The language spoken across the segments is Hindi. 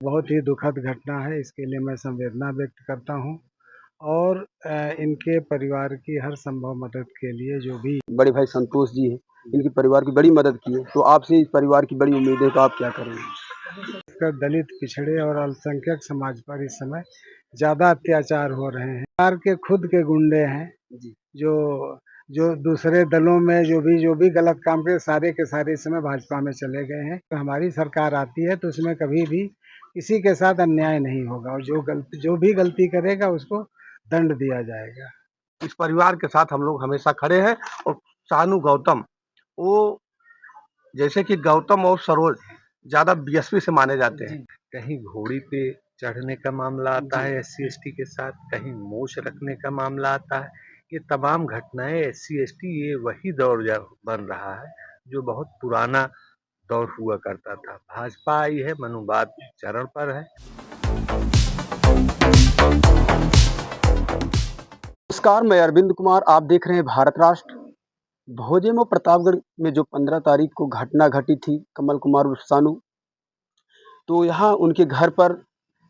बहुत ही दुखद घटना है, इसके लिए मैं संवेदना व्यक्त करता हूँ और इनके परिवार की हर संभव मदद के लिए जो भी बड़े भाई संतोष जी हैं, इनके परिवार की बड़ी मदद की है, तो आपसे इस परिवार की बड़ी उम्मीद है, तो आप क्या करेंगे? दलित, पिछड़े और अल्पसंख्यक समाज पर इस समय ज़्यादा अत्याचार हो रहे हैं। सरकार के खुद के गुंडे हैं, जी। जो जो दूसरे दलों में जो भी गलत काम करे, सारे के सारे इस समय भाजपा में चले गए हैं। तो हमारी सरकार आती है तो उसमें कभी भी किसी के साथ अन्याय नहीं होगा और जो भी गलती करेगा उसको दंड दिया जाएगा। इस परिवार के साथ हम लोग हमेशा खड़े हैं और शानू गौतम, वो जैसे कि गौतम और सरोज ज़्यादा बीएसपी से माने जाते हैं। कहीं घोड़ी पे चढ़ने का मामला आता है एससी एसटी के साथ, कहीं मूछ रखने का मामला आता है। ये तमाम घटनाएं एससी एसटी, ये वही दौर बन रहा है जो बहुत पुराना दौर हुआ करता था। भाजपा आई है, मनुवाद चरण पर है। नमस्कार, मैं अरविंद कुमार, आप देख रहे हैं भारत राष्ट्र। भोजेमो प्रतापगढ़ में जो 15 तारीख को घटना घटी थी कमल कुमार उर्फ सानू, तो यहाँ उनके घर पर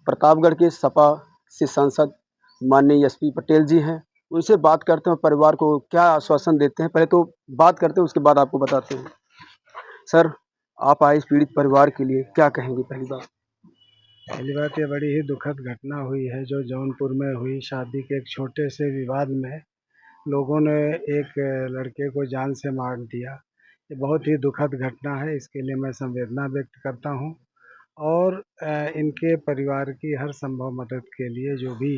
प्रतापगढ़ के सपा से सांसद माननीय एसपी पटेल जी हैं। उनसे बात करते हैं, परिवार को क्या आश्वासन देते हैं। पहले तो बात करते हैं, उसके बाद आपको बताते हैं। सर, आप आए इस पीड़ित परिवार के लिए, क्या कहेंगे? पहली बात ये बड़ी ही दुखद घटना हुई है जो जौनपुर में हुई। शादी के एक छोटे से विवाद में लोगों ने एक लड़के को जान से मार दिया। ये बहुत ही दुखद घटना है, इसके लिए मैं संवेदना व्यक्त करता हूँ और इनके परिवार की हर संभव मदद के लिए जो भी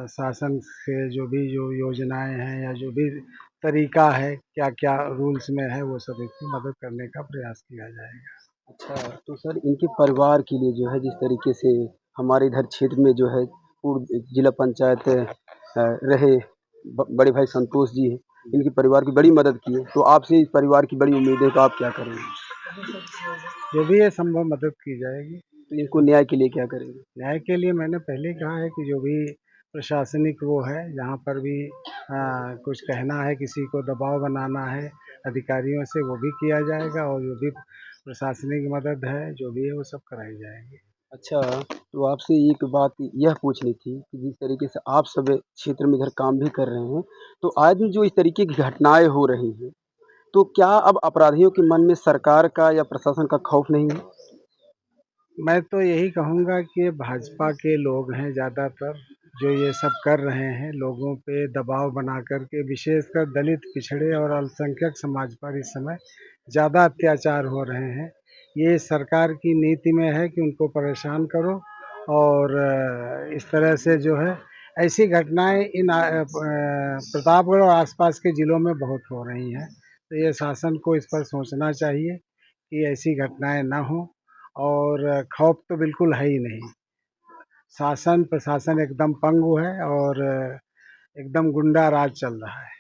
शासन से जो योजनाएं हैं या जो भी तरीका है, क्या क्या रूल्स में है, वो सब इसकी मदद करने का प्रयास किया जाएगा। अच्छा, तो सर इनके परिवार के लिए जो है, जिस तरीके से हमारे इधर क्षेत्र में जो है पूर्व जिला पंचायत रहे बड़े भाई संतोष जी हैं, इनके परिवार की बड़ी मदद की है, तो आपसे इस परिवार की बड़ी उम्मीद है, तो आप क्या करेंगे? जो भी है संभव मदद की जाएगी। तो इनको न्याय के लिए क्या करेंगे? न्याय के लिए मैंने पहले ही कहा है कि जो भी प्रशासनिक वो है, जहाँ पर भी कुछ कहना है, किसी को दबाव बनाना है अधिकारियों से, वो भी किया जाएगा और जो भी प्रशासनिक मदद है, जो भी है वो सब कराई जाएगी। अच्छा, तो आपसे एक बात यह पूछनी थी कि जिस तरीके से आप सब क्षेत्र में इधर काम भी कर रहे हैं, तो आए दिन जो इस तरीके की घटनाएँ हो रही हैं, तो क्या अब अपराधियों के मन में सरकार का या प्रशासन का खौफ नहीं है? मैं तो यही कहूँगा कि भाजपा के लोग हैं ज़्यादातर जो ये सब कर रहे हैं, लोगों पे दबाव बना कर के, विशेषकर दलित, पिछड़े और अल्पसंख्यक समाज पर इस समय ज़्यादा अत्याचार हो रहे हैं। ये सरकार की नीति में है कि उनको परेशान करो और इस तरह से जो है ऐसी घटनाएं प्रतापगढ़ और आसपास के ज़िलों में बहुत हो रही हैं। तो ये शासन को इस पर सोचना चाहिए कि ऐसी घटनाएं ना हों और खौफ तो बिल्कुल है ही नहीं। शासन प्रशासन एकदम पंगु है और एकदम गुंडा राज चल रहा है।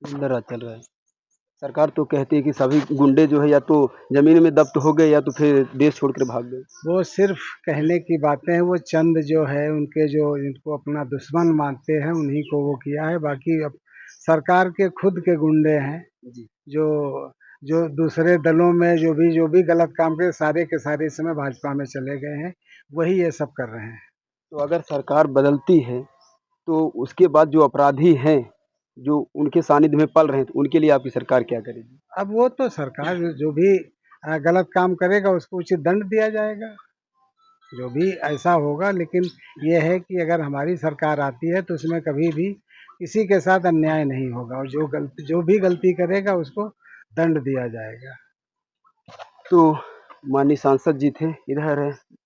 गुंडा राज चल रहा है। सरकार तो कहती है कि सभी गुंडे जो है या तो ज़मीन में दफ़्त हो गए या तो फिर देश छोड़कर भाग गए। वो सिर्फ कहने की बातें हैं, वो चंद जो है उनके जो जिनको अपना दुश्मन मानते हैं उन्हीं को वो किया है। बाकी अब सरकार के खुद के गुंडे हैं, जी। जो जो दूसरे दलों में जो भी गलत काम करे, सारे के सारे इस समय भाजपा में चले गए हैं, वही ये सब कर रहे हैं। तो अगर सरकार बदलती है, तो उसके बाद जो अपराधी हैं, जो उनके सानिध्य में पल रहे हैं, तो उनके लिए आपकी सरकार क्या करेगी? अब वो तो सरकार जो भी गलत काम करेगा उसको उचित दंड दिया जाएगा, जो भी ऐसा होगा। लेकिन ये है कि अगर हमारी सरकार आती है तो उसमें कभी भी किसी के साथ अन्याय नहीं होगा और जो भी गलती करेगा उसको दंड दिया जाएगा। तो माननीय सांसद जी थे इधर,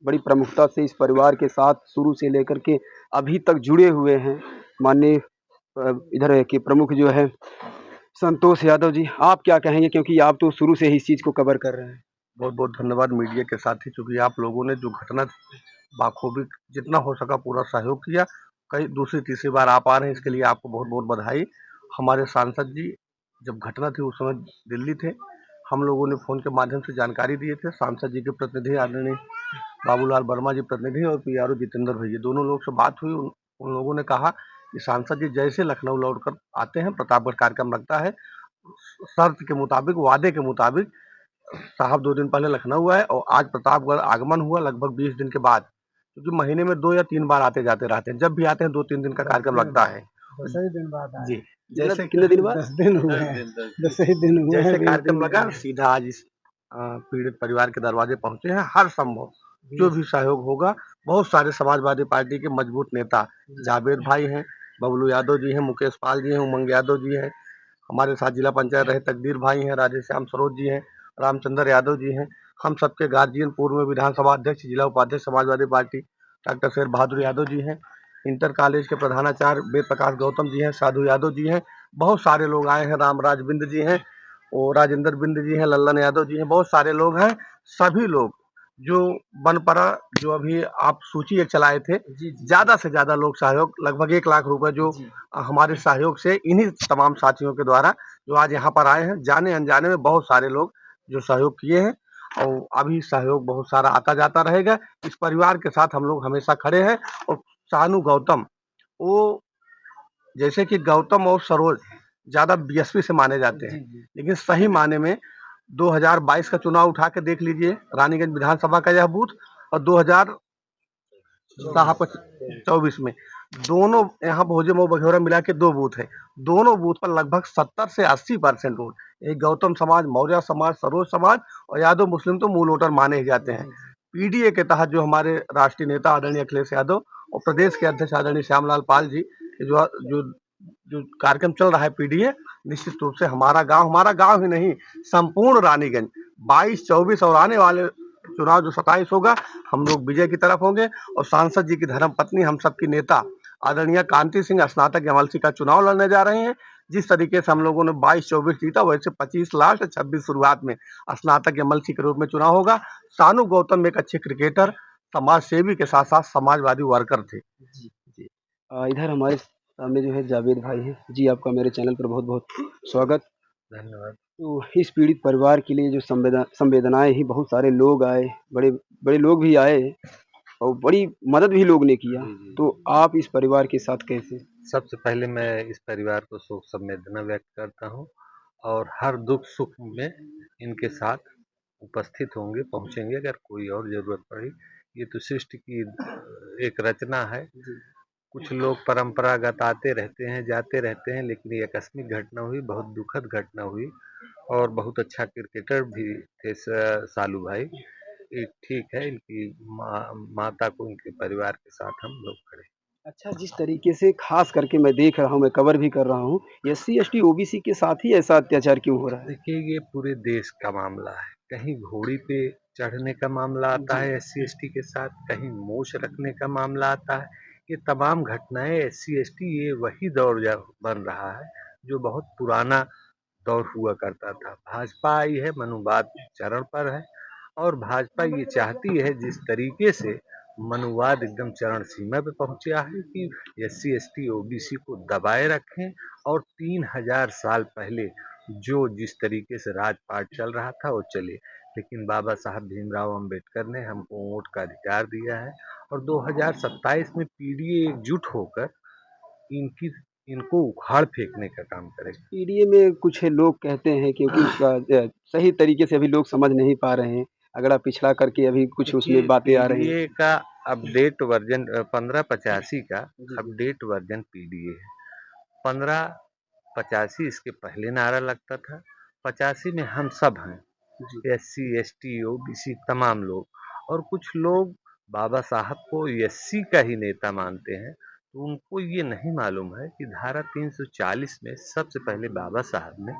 बड़ी प्रमुखता से इस परिवार के साथ शुरू से लेकर के अभी तक जुड़े हुए हैं। माननीय इधर के प्रमुख जो है संतोष यादव जी, आप क्या कहेंगे, क्योंकि आप तो शुरू से ही इस चीज़ को कवर कर रहे हैं? बहुत बहुत धन्यवाद मीडिया के साथी, क्योंकि आप लोगों ने जो घटना बाखूबी जितना हो सका पूरा सहयोग किया। कई दूसरी तीसरी बार आप आ रहे हैं, इसके लिए आपको बहुत बहुत बधाई। हमारे सांसद जी जब घटना थी उस समय दिल्ली थे, हम लोगों ने फ़ोन के माध्यम से जानकारी दिए थे। सांसद जी के प्रतिनिधि आदरणीय बाबूलाल वर्मा जी प्रतिनिधि और पीआरओ जितेंद्र भैया, दोनों लोग से बात हुई। उन लोगों ने कहा कि सांसद जी जैसे लखनऊ लौट कर आते हैं, प्रतापगढ़ कार्यक्रम रखता है, शर्त के मुताबिक, वादे के मुताबिक साहब 2 दिन पहले लखनऊ आए और आज प्रतापगढ़ आगमन हुआ लगभग 20 दिन के बाद, क्योंकि महीने में 2 या 3 बार आते-जाते रहते हैं। जब भी आते हैं 2-3 दिन का कार्यक्रम लगता है। 10 ही दिन बाद आए। जी, कितना जैसे कितने दिन बाद? 10 दिन हुए हैं, 10 ही दिन हुए हैं, जैसे 20 कार्यक्रम दिन लगा नहीं। सीधा आज इस पीड़ित परिवार के दरवाजे पहुंचे हैं। हर संभव जो भी सहयोग होगा, बहुत सारे समाजवादी पार्टी के मजबूत नेता जावेद भाई हैं, बबलू यादव जी हैं, मुकेश पाल जी हैं, उमंग यादव जी हैं, हमारे साथ जिला पंचायत रहे तकदीर भाई हैं, राधेश्याम सरोज जी हैं, रामचंद्र यादव जी हैं। हम सबके गार्जियन पूर्व विधानसभा अध्यक्ष, जिला उपाध्यक्ष समाजवादी पार्टी डॉक्टर शेर बहादुर यादव जी हैं, इंटर कॉलेज के प्रधानाचार्य वेद प्रकाश गौतम जी हैं, साधु यादव जी हैं। बहुत सारे लोग आए हैं, रामराज बिंद जी हैं और राजेंद्र बिंद जी हैं, लल्लन यादव जी हैं, बहुत सारे लोग हैं। सभी लोग जो बनपरा जो अभी आप सूची एक चलाए थे, ज्यादा से ज्यादा लोग सहयोग लगभग 1 लाख रुपए जो हमारे सहयोग से इन्हीं तमाम साथियों के द्वारा जो आज यहाँ पर आए हैं, जाने अनजाने में बहुत सारे लोग जो सहयोग किए हैं और अभी सहयोग बहुत सारा आता जाता रहेगा। इस परिवार के साथ हम लोग हमेशा खड़े हैं। और शानू गौतम, वो जैसे कि गौतम और सरोज ज्यादा बीएसपी से माने जाते हैं, लेकिन सही माने में 2022 का चुनाव उठा के देख लीजिए, रानीगंज विधानसभा का यह बूथ और 2024 में दोनों यहाँ भोजमऊ बघेरा मिला के 2 बूथ है। दोनों बूथ पर लगभग 70 से 80% वोट एक गौतम समाज, मौर्य समाज, सरोज समाज और यादव मुस्लिम तो मूल वोटर माने ही जाते हैं। पीडीए के तहत जो हमारे राष्ट्रीय नेता आदरणीय अखिलेश यादव और प्रदेश के अध्यक्ष आदरणीय श्यामलाल पाल जी जो जो जो कार्यक्रम चल रहा है पीडीए, निश्चित रूप से हमारा गांव ही नहीं, संपूर्ण रानीगंज 22-24 और आने वाले चुनाव जो 27 होगा, हम लोग विजय की तरफ होंगे। और सांसद जी की धर्म पत्नी, हम सबकी नेता आदरणीय कांति सिंह स्नातक एमएलसी का चुनाव लड़ने जा रहे हैं। जिस तरीके से हम लोगों ने 22-24 जीता, वैसे 25 लास्ट 26 शुरुआत में स्नातक एमएलसी के रूप में चुनाव होगा। सानू गौतम एक अच्छे क्रिकेटर, समाज सेवी के साथ साथ समाजवादी वर्कर थे। जी। इधर हमारे सामने जो है जावेद भाई हैं। जी, आपका मेरे चैनल पर बहुत-बहुत स्वागत। धन्यवाद। तो इस पीड़ित परिवार के लिए जो संवेदनाएँ ही बहुत सारे लोग आए, बड़े बड़े लोग भी आए और बड़ी मदद भी लोग ने किया। तो आप इस परिवार के साथ कैसे? सबसे पहले मैं इस परिवार को शोक संवेदना व्यक्त करता हूँ और हर दुख सुख में इनके साथ उपस्थित होंगे, पहुँचेंगे अगर कोई और ज़रूरत पड़ी। ये तो सृष्टि की एक रचना है। कुछ लोग परंपरागत आते रहते हैं, जाते रहते हैं, लेकिन ये आकस्मिक घटना हुई, बहुत दुखद घटना हुई। और बहुत अच्छा क्रिकेटर भी थे सालू भाई। ये ठीक है, इनकी माता को इनके परिवार के साथ हम लोग खड़े हैं। अच्छा, जिस तरीके से ख़ास करके मैं देख रहा हूँ, मैं कवर भी कर रहा हूँ, एससी, एसटी, ओबीसी के साथ ही ऐसा अत्याचार क्यों हो रहा है? देखिए, ये पूरे देश का मामला है। कहीं घोड़ी पे चढ़ने का मामला आता है एससी एसटी के साथ, कहीं मूछ रखने का मामला आता है। ये तमाम घटनाएं एससी एसटी, ये वही दौर बन रहा है जो बहुत पुराना दौर हुआ करता था। भाजपा आई है, मनुवाद चरण पर है और भाजपा ये चाहती है जिस तरीके से मनुवाद एकदम चरण सीमा पे पहुंचा है कि एससी एसटी ओबीसी को दबाए रखें और 3000 साल पहले जो जिस तरीके से राजपाट चल रहा था वो चले। लेकिन बाबा साहब भीमराव अंबेडकर ने हमको वोट का अधिकार दिया है और 2027 में पीडीए एकजुट होकर इनकी इनको उखाड़ फेंकने का काम करेगा। पीडीए में कुछ लोग कहते हैं क्योंकि उसका सही तरीके से अभी लोग समझ नहीं पा रहे हैं, अगड़ा पिछड़ा करके अभी कुछ उसमें देखिए, बातें आ रही हैं। पीडीए का अपडेट वर्जन 1585 का जी, अपडेट वर्जन पीडीए है। 1585 इसके पहले नारा लगता था। 85 में हम सब हैं, जी। एससी एसटी ओबीसी तमाम लोग। और कुछ लोग बाबा साहब को एससी का ही नेता मानते हैं, तो उनको ये नहीं मालूम है कि धारा 340 में सबसे पहले बाबा साहब ने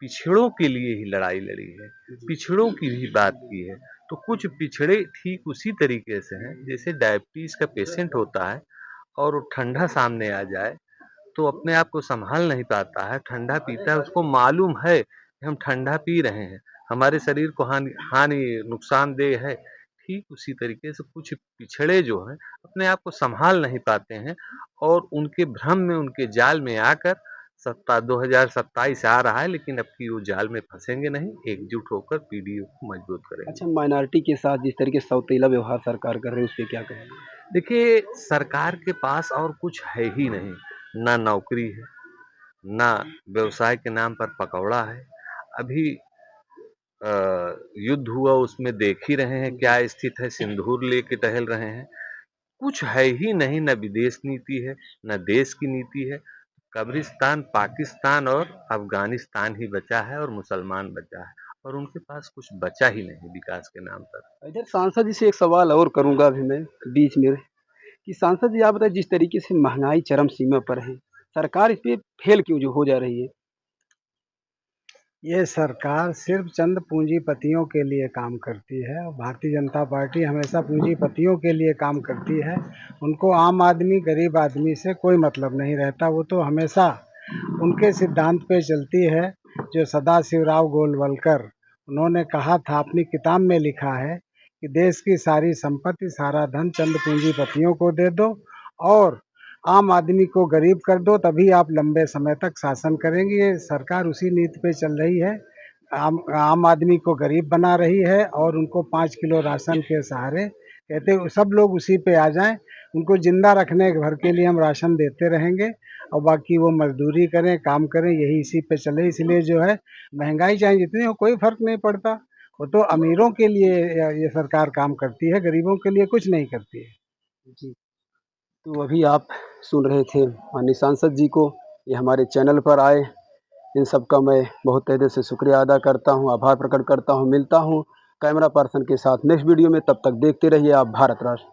पिछड़ों के लिए ही लड़ाई लड़ी है, पिछड़ों की भी बात की है। तो कुछ पिछड़े ठीक उसी तरीके से हैं जैसे डायबिटीज का पेशेंट होता है और वो ठंडा सामने आ जाए तो अपने आप को संभाल नहीं पाता है, ठंडा पीता है, उसको मालूम है कि हम ठंडा पी रहे हैं, हमारे शरीर को हानि हानि नुकसानदेह है। ठीक उसी तरीके से कुछ पिछड़े जो हैं अपने आप को संभाल नहीं पाते हैं और उनके भ्रम में, उनके जाल में आकर सत्ता 2027 आ रहा है, लेकिन अब की वो जाल में फंसेंगे नहीं, एकजुट होकर पीडीओ को मजबूत अच्छा, करेंगे। माइनॉरिटी के साथ जिस तरीके से सौतेला व्यवहार सरकार कर रही है, उस पे क्या कहेंगे? देखिए, सरकार के पास और कुछ है ही नहीं, ना नौकरी है, ना व्यवसाय के नाम पर पकौड़ा है। अभी युद्ध हुआ उसमें देख ही रहे हैं क्या स्थिति है, सिंदूर लेके टहल रहे हैं। कुछ है ही नहीं, न विदेश नीति है, न देश की नीति है। कब्रिस्तान पाकिस्तान और अफ़गानिस्तान ही बचा है और मुसलमान बचा है और उनके पास कुछ बचा ही नहीं विकास के नाम पर। इधर सांसद जी से एक सवाल और करूँगा अभी मैं बीच में, कि सांसद जी आप बताइए, जिस तरीके से महँगाई चरम सीमा पर है, सरकार इस पे फ़ेल क्यों जो हो जा रही है? ये सरकार सिर्फ चंद पूंजीपतियों के लिए काम करती है और भारतीय जनता पार्टी हमेशा पूंजीपतियों के लिए काम करती है। उनको आम आदमी, गरीब आदमी से कोई मतलब नहीं रहता। वो तो हमेशा उनके सिद्धांत पे चलती है जो सदाशिवराव गोलवलकर उन्होंने कहा था, अपनी किताब में लिखा है कि देश की सारी संपत्ति, सारा धन चंद पूंजीपतियों को दे दो और आम आदमी को गरीब कर दो, तभी आप लंबे समय तक शासन करेंगे। ये सरकार उसी नीति पे चल रही है। आम आदमी को गरीब बना रही है और उनको 5 किलो राशन के सहारे कहते सब लोग उसी पे आ जाएं। उनको जिंदा रखने भर के लिए हम राशन देते रहेंगे और बाकी वो मजदूरी करें, काम करें, यही इसी पे चले। इसलिए जो है महंगाई चाहे जितनी हो, कोई फर्क नहीं पड़ता। वो तो अमीरों के लिए ये सरकार काम करती है, गरीबों के लिए कुछ नहीं करती है। जी, तो अभी आप सुन रहे थे माननीय सांसद जी को, ये हमारे चैनल पर आए। इन सब का मैं बहुत तहे दिल से शुक्रिया अदा करता हूँ, आभार प्रकट करता हूँ। मिलता हूँ कैमरा पर्सन के साथ नेक्स्ट वीडियो में, तब तक देखते रहिए आप भारत राष्ट्र।